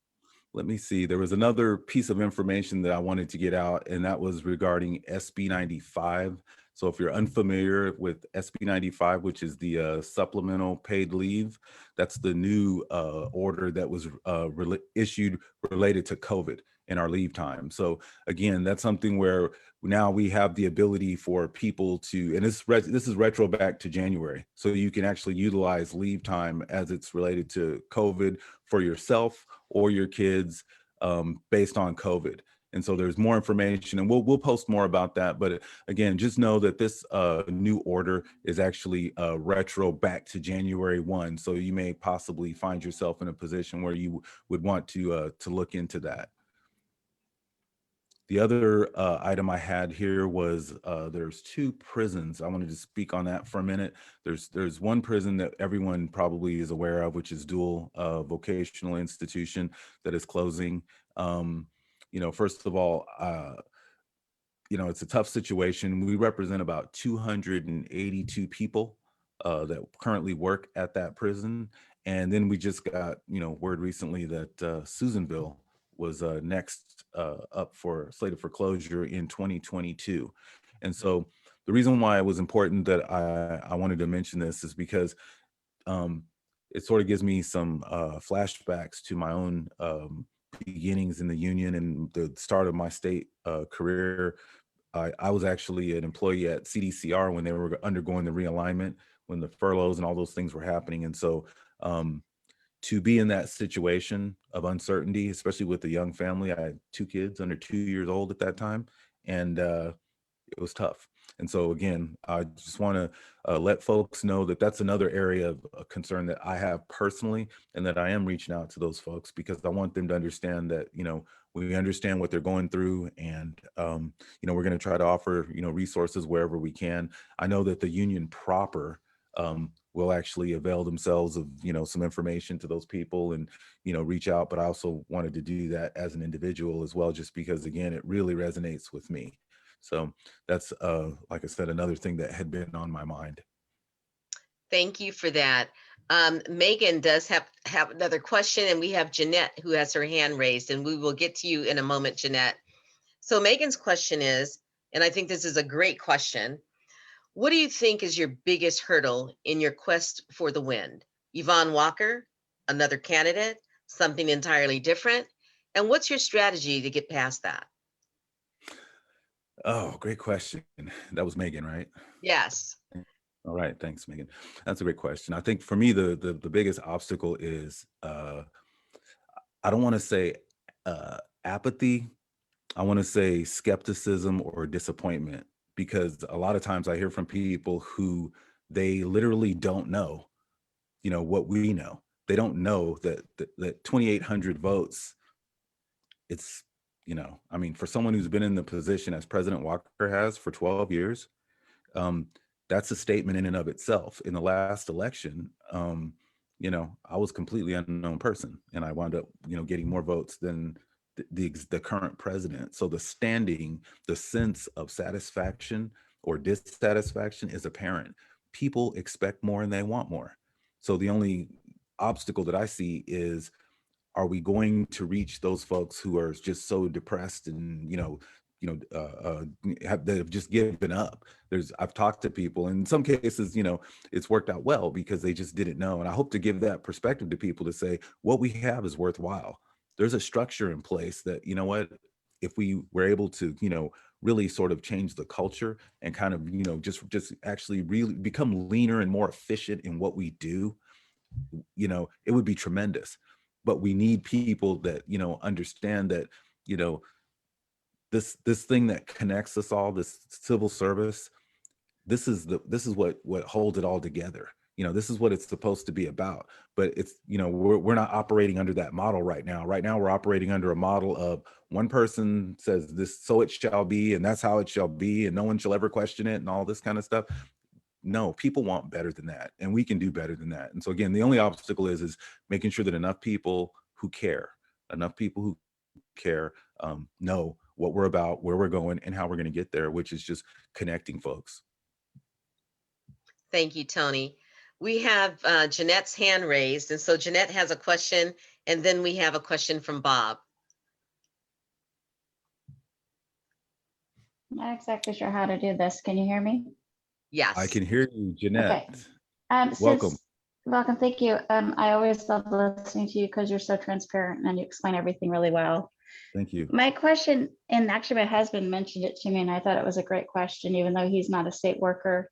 Let me see. There was another piece of information that I wanted to get out, and that was regarding SB 95. So if you're unfamiliar with SB 95, which is the supplemental paid leave, that's the new order that was issued related to COVID in our leave time. So again, that's something where now we have the ability for people to, and this is retro back to January. So you can actually utilize leave time as it's related to COVID for yourself or your kids based on COVID. And so there's more information, and we'll post more about that. But again, just know that this new order is actually retro back to January 1. So you may possibly find yourself in a position where you would want to look into that. The other item I had here was there's two prisons. I wanted to speak on that for a minute. There's one prison that everyone probably is aware of, which is Dual Vocational Institution, that is closing. First of all, it's a tough situation. We represent about 282 people that currently work at that prison. And then we just got, word recently that Susanville was next up for slated for closure in 2022. And so the reason why it was important that I wanted to mention this is because it sort of gives me some flashbacks to my own beginnings in the union and the start of my state career. I was actually an employee at CDCR when they were undergoing the realignment, when the furloughs and all those things were happening. And so to be in that situation of uncertainty, especially with a young family, I had 2 kids under 2 years old at that time, and it was tough. And so again, I just want to let folks know that that's another area of concern that I have personally, and that I am reaching out to those folks because I want them to understand that, we understand what they're going through, and we're going to try to offer, resources wherever we can. I know that the union proper will actually avail themselves of, some information to those people and, reach out. But I also wanted to do that as an individual as well, just because, again, it really resonates with me. So that's, like I said, another thing that had been on my mind. Thank you for that. Megan does have another question, and we have Jeanette who has her hand raised, and we will get to you in a moment, Jeanette. So Megan's question is, and I think this is a great question, what do you think is your biggest hurdle in your quest for the win? Yvonne Walker, another candidate, something entirely different? And what's your strategy to get past that? Oh, great question. That was Megan, right? Yes. All right. Thanks, Megan. That's a great question. I think for me, the biggest obstacle is, I don't want to say apathy. I want to say skepticism or disappointment, because a lot of times I hear from people who they literally don't know, what we know. They don't know that 2,800 votes, it's, I mean, for someone who's been in the position as President Walker has for 12 years, um, that's a statement in and of itself. In the last election, I was a completely unknown person, and I wound up, getting more votes than the current president. So the standing, the sense of satisfaction or dissatisfaction is apparent. People expect more and they want more. So the only obstacle that I see is, are we going to reach those folks who are just so depressed and they've just given up? I've talked to people, and in some cases, it's worked out well because they just didn't know. And I hope to give that perspective to people to say what we have is worthwhile. There's a structure in place that, if we were able to, really sort of change the culture and kind of, just actually really become leaner and more efficient in what we do, it would be tremendous. But we need people that, understand that, this thing that connects us all, this civil service, this is what holds it all together. This is what it's supposed to be about. But it's, we're not operating under that model right now. Right now, we're operating under a model of one person says this, so it shall be, and that's how it shall be, and no one shall ever question it, and all this kind of stuff. No, people want better than that, and we can do better than that. And so again, the only obstacle is making sure that enough people who care, know what we're about, where we're going, and how we're going to get there, which is just connecting folks. Thank you, Tony. We have Jeanette's hand raised, and so Jeanette has a question, and then we have a question from Bob. Not exactly sure how to do this. Can you hear me? Yes. I can hear you, Jeanette. Okay. Welcome. Welcome. Thank you. I always love listening to you because you're so transparent and you explain everything really well. Thank you. My question, and actually my husband mentioned it to me, and I thought it was a great question, even though he's not a state worker.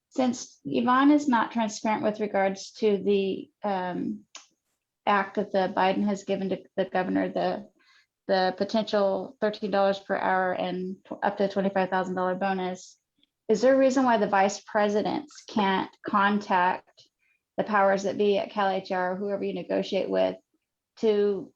Since Yvonne is not transparent with regards to the act that the Biden has given to the governor, the potential $13 per hour and up to $25,000 bonus, is there a reason why the vice presidents can't contact the powers that be at CalHR, whoever you negotiate with, to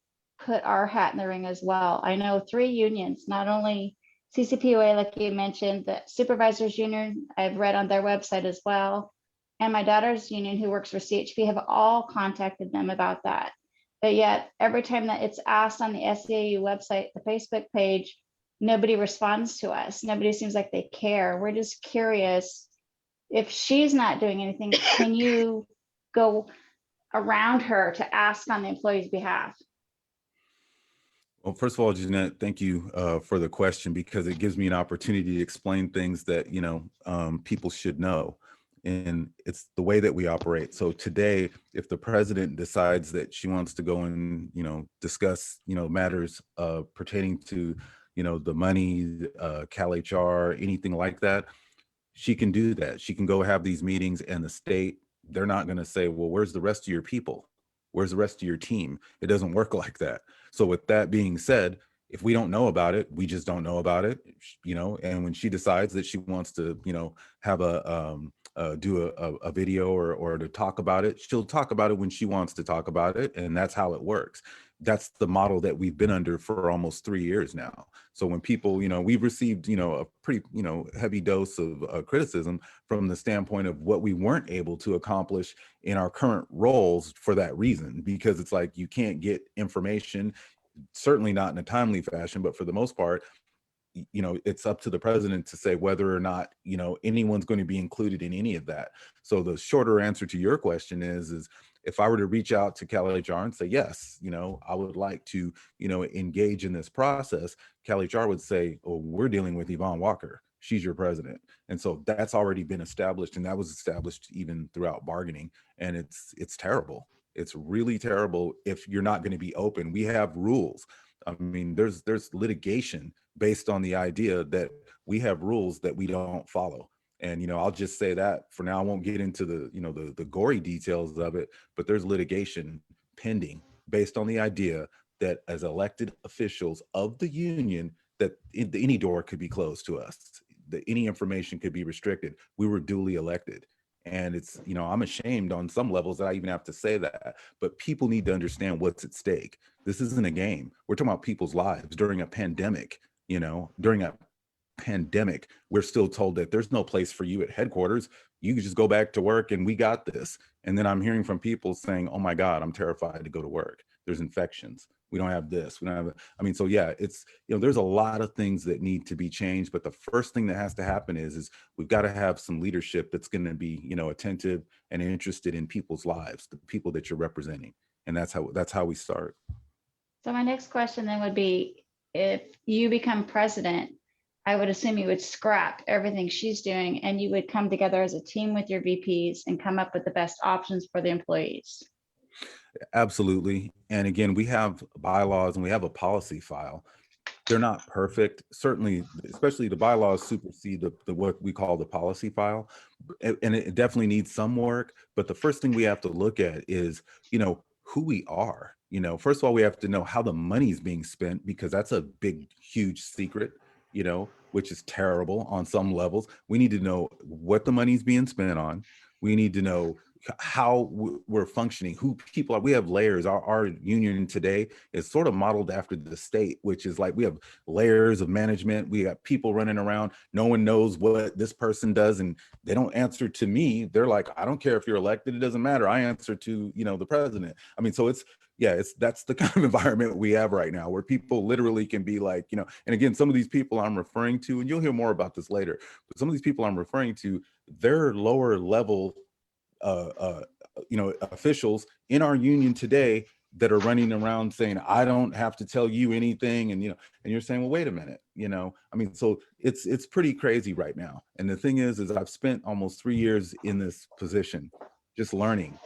put our hat in the ring as well? I know 3 unions, not only CCPOA, like you mentioned, the supervisors union, I've read on their website as well, and my daughter's union who works for CHP have all contacted them about that. But yet every time that it's asked on the SEAU website, the Facebook page, nobody responds to us. Nobody seems like they care. We're just curious, if she's not doing anything, can you go around her to ask on the employee's behalf? Well, first of all, Jeanette, thank you for the question, because it gives me an opportunity to explain things that, people should know. And it's the way that we operate. So today, if the president decides that she wants to go and, discuss, matters pertaining to, the money, Cal HR, anything like that, she can do that. She can go have these meetings, and the state, they're not going to say, well, where's the rest of your people? Where's the rest of your team? It doesn't work like that. So with that being said, if we don't know about it, we just don't know about it, and when she decides that she wants to, have do a video or to talk about it, she'll talk about it when she wants to talk about it. And that's how it works. That's the model that we've been under for almost 3 years now. So when people, we've received, a pretty, heavy dose of criticism from the standpoint of what we weren't able to accomplish in our current roles for that reason, because it's like, you can't get information, certainly not in a timely fashion, but for the most part, it's up to the president to say whether or not, anyone's going to be included in any of that. So the shorter answer to your question is if I were to reach out to Cal HR and say, yes, I would like to, engage in this process, Cal HR would say, oh, we're dealing with Yvonne Walker. She's your president. And so that's already been established. And that was established even throughout bargaining. And it's terrible. It's really terrible if you're not going to be open. We have rules. I mean, there's litigation based on the idea that we have rules that we don't follow. And, I'll just say that for now. I won't get into the gory details of it, but there's litigation pending based on the idea that as elected officials of the union, that any door could be closed to us, that any information could be restricted. We were duly elected. And it's, I'm ashamed on some levels that I even have to say that, but people need to understand what's at stake. This isn't a game. We're talking about people's lives during a pandemic. During a pandemic, we're still told that there's no place for you at headquarters. You can just go back to work and we got this. And then I'm hearing from people saying, oh my God, I'm terrified to go to work. There's infections. We don't have this. We don't have, so yeah, it's, there's a lot of things that need to be changed. But the first thing that has to happen is we've got to have some leadership that's going to be, attentive and interested in people's lives, the people that you're representing. And that's how we start. So my next question then would be, if you become president, I would assume you would scrap everything she's doing and you would come together as a team with your VPs and come up with the best options for the employees. Absolutely. And again, we have bylaws and we have a policy file. They're not perfect, certainly, especially the bylaws supersede the what we call the policy file. And it definitely needs some work. But the first thing we have to look at is, who we are. First of all, we have to know how the money is being spent, because that's a big, huge secret, which is terrible on some levels. We need to know what the money's being spent on. We need to know how we're functioning, who people are. We have layers. Our union today is sort of modeled after the state, which is like we have layers of management. We got people running around. No one knows what this person does, and they don't answer to me. They're like, I don't care if you're elected. It doesn't matter. I answer to, the president. I mean, so that's the kind of environment we have right now, where people literally can be like, and again, some of these people I'm referring to, and you'll hear more about this later, but some of these people I'm referring to, they're lower level officials in our union today that are running around saying, I don't have to tell you anything. And, and you're saying, well, wait a minute, I mean, so it's pretty crazy right now. And the thing is I've spent almost 3 years in this position, just learning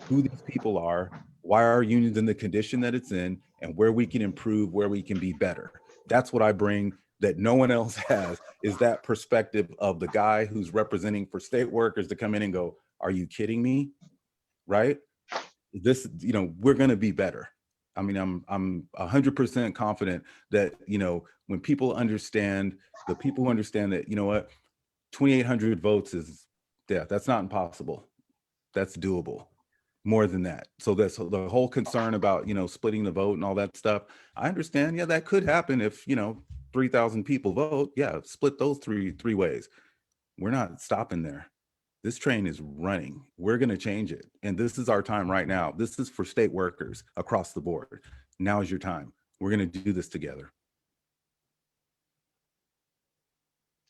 who these people are, why our union's in the condition that it's in, and where we can improve, where we can be better. That's what I bring that no one else has, is that perspective of the guy who's representing for state workers to come in and go, are you kidding me? Right? This, we're going to be better. I mean, I'm 100% confident that, when people understand, the people who understand that, 2,800 votes is, that's not impossible. That's doable. More than that. So that's the whole concern about, splitting the vote and all that stuff. I understand. Yeah, that could happen if, 3,000 people vote. Yeah, split those three ways. We're not stopping there. This train is running. We're going to change it. And this is our time right now. This is for state workers across the board. Now is your time. We're going to do this together.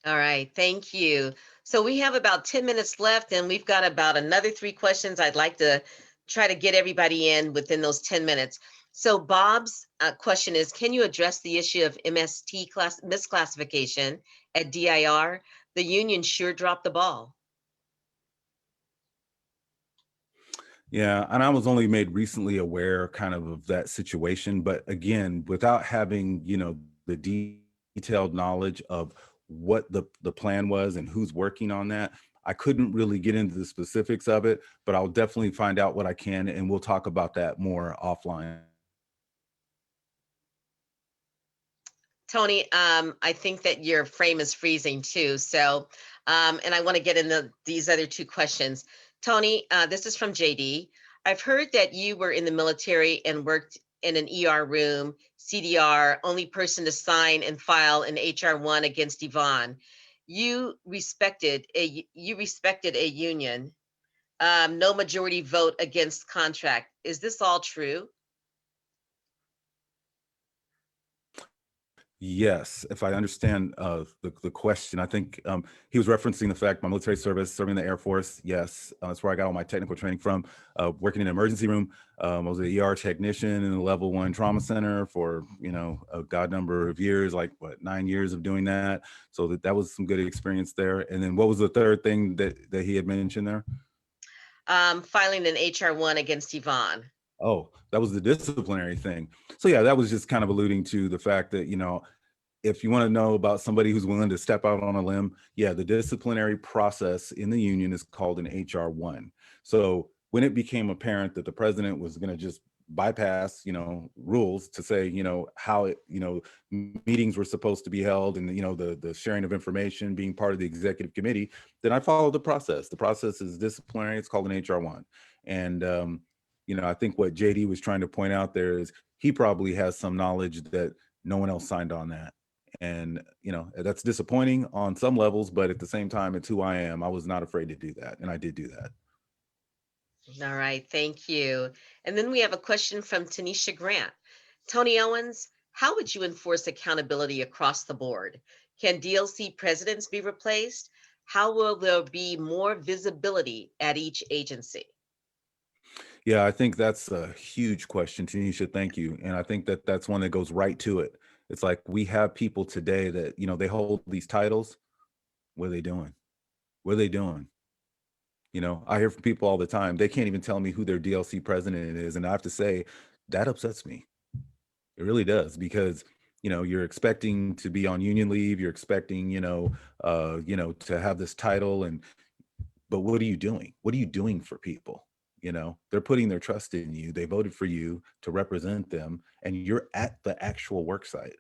All right, thank you. So we have about 10 minutes left, and we've got about another 3 questions. I'd like to try to get everybody in within those 10 minutes. So Bob's question is, can you address the issue of MST class misclassification at DIR? The union sure dropped the ball. Yeah, and I was only made recently aware kind of that situation, but again, without having, the detailed knowledge of what the plan was and who's working on that, I couldn't really get into the specifics of it, but I'll definitely find out what I can and we'll talk about that more offline. Tony, I think that your frame is freezing too. So, and I want to get into these other two questions. Tony, this is from JD. I've heard that you were in the military and worked in an ER room, CDR, only person to sign and file an HR1 against Yvonne. You respected a union, no majority vote against contract. Is this all true? Yes, if I understand the question, I think he was referencing the fact my military service, serving in the Air Force. Yes, that's where I got all my technical training from. Working in an emergency room, I was an ER technician in a level 1 trauma center for a god number of years, like 9 years of doing that. So that was some good experience there. And then what was the third thing that he had mentioned there? Filing an HR1 against Yvonne. Oh, that was the disciplinary thing. So yeah, that was just kind of alluding to the fact that, if you want to know about somebody who's willing to step out on a limb, yeah, the disciplinary process in the union is called an HR1. So when it became apparent that the president was going to just bypass, rules to say, how it, meetings were supposed to be held and, the sharing of information being part of the executive committee, then I followed the process. The process is disciplinary. It's called an HR1. And, I think what JD was trying to point out there is he probably has some knowledge that no one else signed on that. And, that's disappointing on some levels, but at the same time, it's who I am. I was not afraid to do that. And I did do that. All right, thank you. And then we have a question from Tanisha Grant. Tony Owens, how would you enforce accountability across the board? Can DLC presidents be replaced? How will there be more visibility at each agency? Yeah, I think that's a huge question, Tanisha. Thank you. And I think that that's one that goes right to it. It's like we have people today that, they hold these titles. What are they doing? What are they doing? I hear from people all the time. They can't even tell me who their DLC president is. And I have to say, that upsets me. It really does, because, you're expecting to be on union leave. You're expecting, to have this title. But what are you doing? What are you doing for people? They're putting their trust in you. They voted for you to represent them, and you're at the actual work site.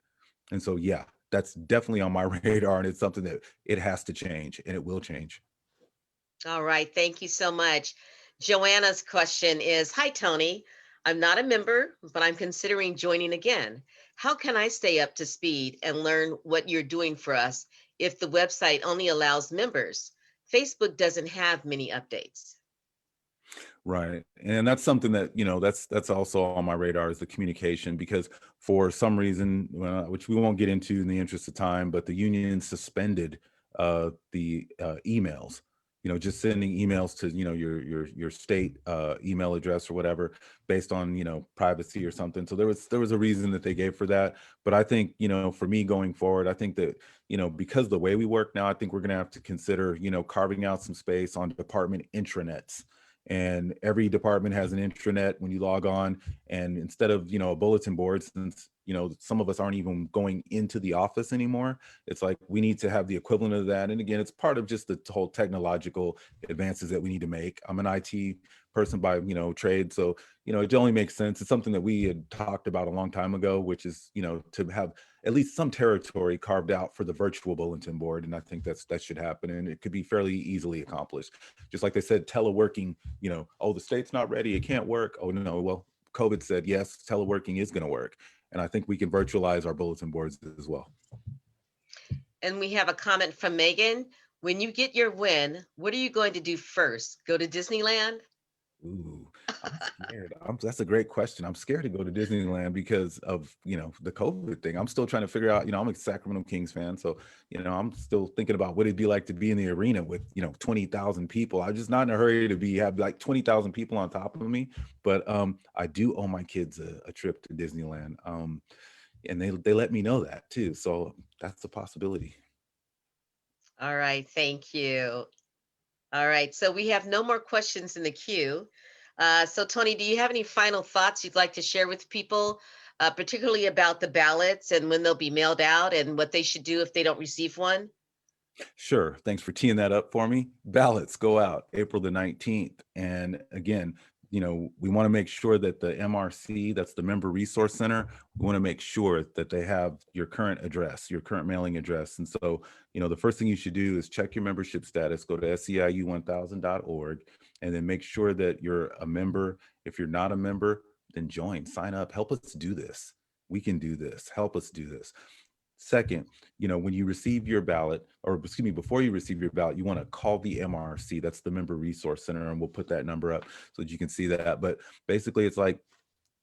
And so, yeah, that's definitely on my radar, and it's something that it has to change, and it will change. All right, thank you so much. Joanna's question is, hi, Tony. I'm not a member, but I'm considering joining again. How can I stay up to speed and learn what you're doing for us if the website only allows members? Facebook doesn't have many updates. Right. And that's something that, that's also on my radar, is the communication, because for some reason, which we won't get into in the interest of time, but the union suspended the emails, just sending emails to, your state email address or whatever, based on, privacy or something. So there was a reason that they gave for that. But I think, for me going forward, I think that, because the way we work now, I think we're going to have to consider, carving out some space on department intranets. And every department has an intranet when you log on. And instead of, a bulletin board, since, some of us aren't even going into the office anymore, it's like we need to have the equivalent of that. And again, it's part of just the whole technological advances that we need to make. I'm an IT person by, trade. So, it only makes sense. It's something that we had talked about a long time ago, which is, to have at least some territory carved out for the virtual bulletin board. And I think that should happen. And it could be fairly easily accomplished. Just like they said, teleworking, oh, the state's not ready, it can't work. Oh, no, well, COVID said, yes, teleworking is going to work. And I think we can virtualize our bulletin boards as well. And we have a comment from Megan. When you get your win, what are you going to do first? Go to Disneyland? Ooh, I'm scared. That's a great question. I'm scared to go to Disneyland because of, the COVID thing. I'm still trying to figure out, I'm a Sacramento Kings fan. So, I'm still thinking about what it'd be like to be in the arena with, 20,000 people. I'm just not in a hurry to have like 20,000 people on top of me. But I do owe my kids a trip to Disneyland. And they let me know that too. So that's a possibility. All right, thank you. All right, so we have no more questions in the queue. So Tony, do you have any final thoughts you'd like to share with people, particularly about the ballots and when they'll be mailed out and what they should do if they don't receive one? Sure. Thanks for teeing that up for me. Ballots go out April the 19th. And again, we want to make sure that the MRC, that's the Member Resource Center, we want to make sure that they have your current address, your current mailing address. And so, the first thing you should do is check your membership status, go to seiu1000.org, and then make sure that you're a member. If you're not a member, then join, sign up, help us do this. We can do this. Help us do this. Second, when you receive your ballot, or excuse me, before you receive your ballot, you want to call the MRC. That's the Member Resource Center, and we'll put that number up so that you can see that. But basically, it's like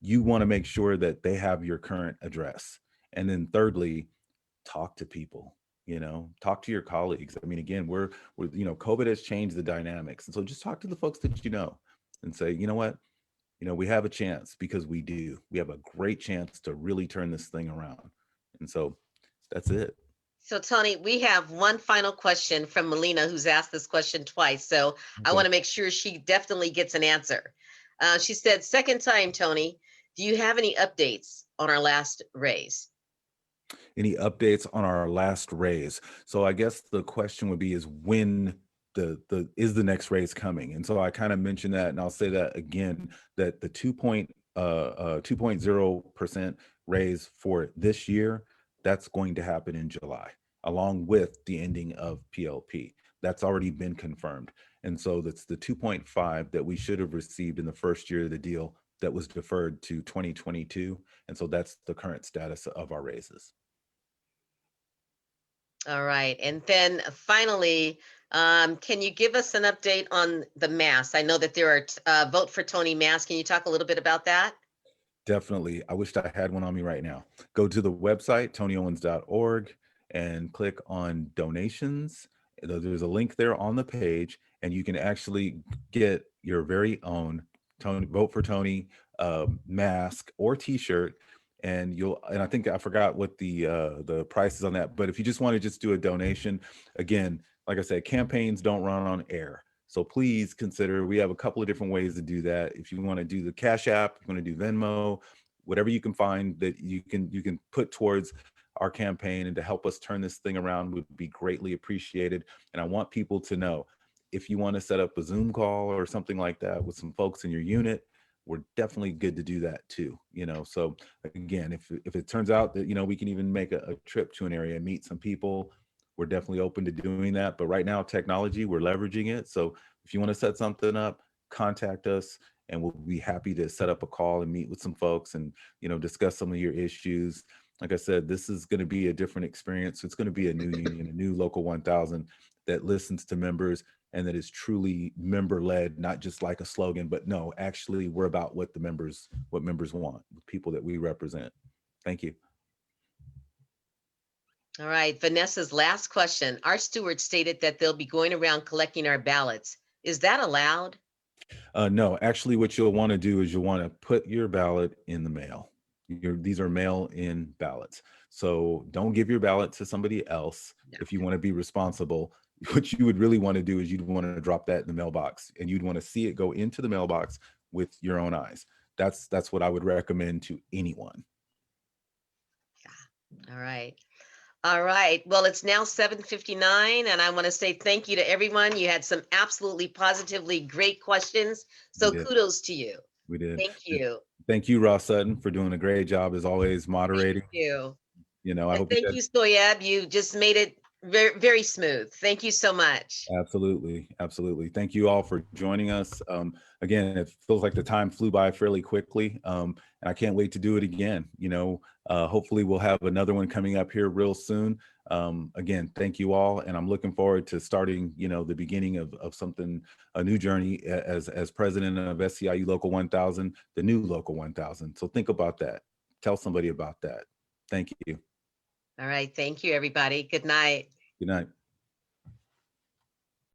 you want to make sure that they have your current address. And then thirdly, talk to people. Talk to your colleagues. I mean, again, we're COVID has changed the dynamics, and so just talk to the folks that and say, you know what, we have a chance, because we do. We have a great chance to really turn this thing around, and so. That's it. So Tony, we have one final question from Melina, who's asked this question twice. So I want to make sure she definitely gets an answer. She said, second time, Tony, do you have any updates on our last raise? Any updates on our last raise? So I guess the question would be is when is the next raise coming? And so I kind of mentioned that, and I'll say that again, that the 2.0% raise for this year, that's going to happen in July, along with the ending of PLP. That's already been confirmed. And so that's the 2.5 that we should have received in the first year of the deal that was deferred to 2022. And so that's the current status of our raises. All right. And then finally, can you give us an update on the masks? I know that there are Vote for Tony masks. Can you talk a little bit about that? Definitely. I wished I had one on me right now. Go to the website, tonyowens.org, and click on donations. There's a link there on the page, and you can actually get your very own Vote for Tony mask or t-shirt. And I think I forgot what the price is on that. But if you just want to just do a donation, again, like I said, campaigns don't run on air. So please consider, we have a couple of different ways to do that. If you want to do the Cash App, you want to do Venmo, whatever you can find that you can put towards our campaign and to help us turn this thing around would be greatly appreciated. And I want people to know, if you want to set up a Zoom call or something like that with some folks in your unit, we're definitely good to do that too. So again, if it turns out that, we can even make a trip to an area and meet some people, we're definitely open to doing that. But right now, technology, we're leveraging it. So if you want to set something up, contact us, and we'll be happy to set up a call and meet with some folks and, discuss some of your issues. Like I said, this is going to be a different experience. It's going to be a new union, a new Local 1000 that listens to members and that is truly member-led, not just like a slogan, but no, actually we're about what members want, the people that we represent. Thank you. All right, Vanessa's last question. Our steward stated that they'll be going around collecting our ballots. Is that allowed? No, actually what you'll want to do is you'll want to put your ballot in the mail. These are mail-in ballots. So don't give your ballot to somebody else. No. If you want to be responsible. What you would really want to do is you'd want to drop that in the mailbox, and you'd want to see it go into the mailbox with your own eyes. That's what I would recommend to anyone. Yeah. All right. Well, it's now 7:59, and I want to say thank you to everyone. You had some absolutely positively great questions. So kudos to you. We did. Thank you. Thank you, Ross Sutton, for doing a great job as always moderating. Thank you. I hope thank you, Soyeb. You just made it Very, very smooth. Thank you so much. Absolutely. Absolutely. Thank you all for joining us. Again, it feels like the time flew by fairly quickly. And I can't wait to do it again. Hopefully we'll have another one coming up here real soon. Again, thank you all. And I'm looking forward to starting, the beginning of something, a new journey as president of SEIU Local 1000, the new Local 1000. So think about that. Tell somebody about that. Thank you. All right. Thank you, everybody. Good night. Good night.